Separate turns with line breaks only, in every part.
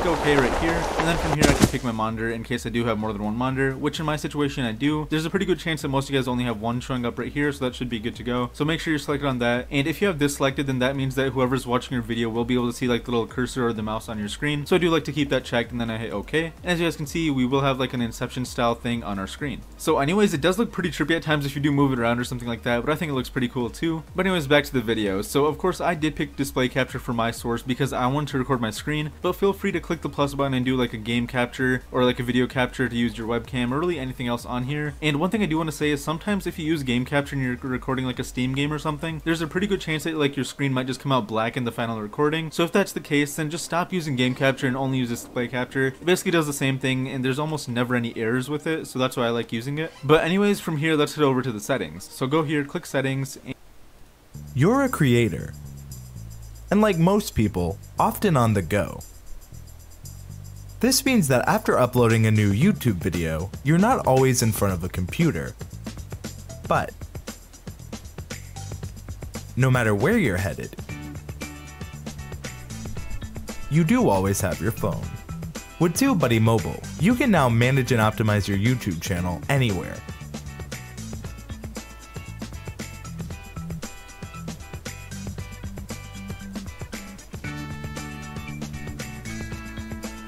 OK right here, and then from here I can pick my monitor in case I do have more than one monitor, which in my situation I do. There's a pretty good chance that most of you guys only have one showing up right here, so that should be good to go. So make sure you're selected on that, and if you have this selected, then that means that whoever's watching your video will be able to see like the little cursor or the mouse on your screen. So I do like to keep that checked, and then I hit OK. And as you guys can see, we will have like an Inception style thing on our screen. So anyways, it does look pretty trippy at times if you do move it around or something like that, but I think it looks pretty cool too. But anyways, back to the video. So of course I did pick display capture for my source because I wanted to record my screen, but feel free to click the plus button and do like a game capture or like a video capture to use your webcam or really anything else on here. And one thing I do want to say is sometimes if you use game capture and you're recording like a Steam game or something, there's a pretty good chance that like your screen might just come out black in the final recording. So if that's the case, then just stop using game capture and only use display capture. It basically does the same thing and there's almost never any errors with it, so that's why I like using it. But anyways, from here let's head over to the settings. So go here, click settings.
You're a creator, and like most people, often on the go. This means that after uploading a new YouTube video, you're not always in front of a computer. But no matter where you're headed, you do always have your phone. With TubeBuddy Mobile, you can now manage and optimize your YouTube channel anywhere.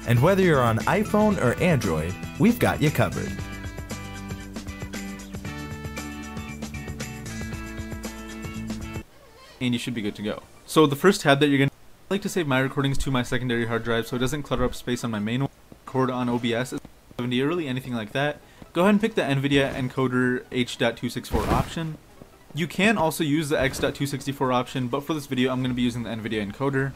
And whether you're on iPhone or Android, we've got you covered.
And you should be good to go. So the first tab that you're going to I like to save my recordings to my secondary hard drive so it doesn't clutter up space on my main one. Record on OBS 70 or really anything like that. Go ahead and pick the NVIDIA encoder H.264 option. You can also use the X.264 option, but for this video I'm going to be using the NVIDIA encoder.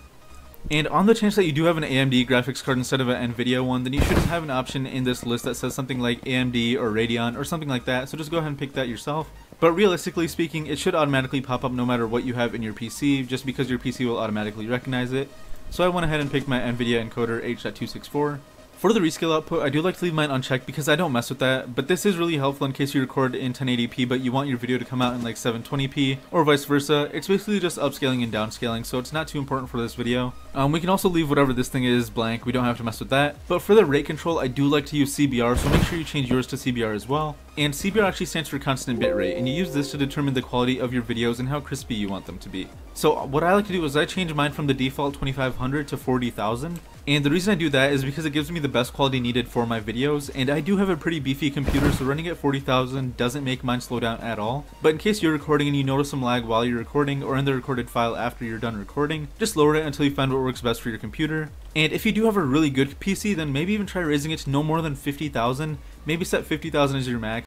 And on the chance that you do have an AMD graphics card instead of an NVIDIA one, then you should have an option in this list that says something like AMD or Radeon or something like that, so just go ahead and pick that yourself. But realistically speaking, it should automatically pop up no matter what you have in your PC, just because your PC will automatically recognize it. So I went ahead and picked my NVIDIA encoder H.264. For the rescale output, I do like to leave mine unchecked because I don't mess with that, but this is really helpful in case you record in 1080p but you want your video to come out in like 720p or vice versa. It's basically just upscaling and downscaling, so it's not too important for this video. We can also leave whatever this thing is blank, we don't have to mess with that. But for the rate control, I do like to use CBR, so make sure you change yours to CBR as well. And CBR actually stands for constant bitrate, and you use this to determine the quality of your videos and how crispy you want them to be. So what I like to do is I change mine from the default 2500 to 40,000. And the reason I do that is because it gives me the best quality needed for my videos, and I do have a pretty beefy computer, so running at 40,000 doesn't make mine slow down at all. But in case you're recording and you notice some lag while you're recording or in the recorded file after you're done recording, just lower it until you find what works best for your computer. And if you do have a really good PC, then maybe even try raising it to no more than 50,000. Maybe set 50,000 as your max.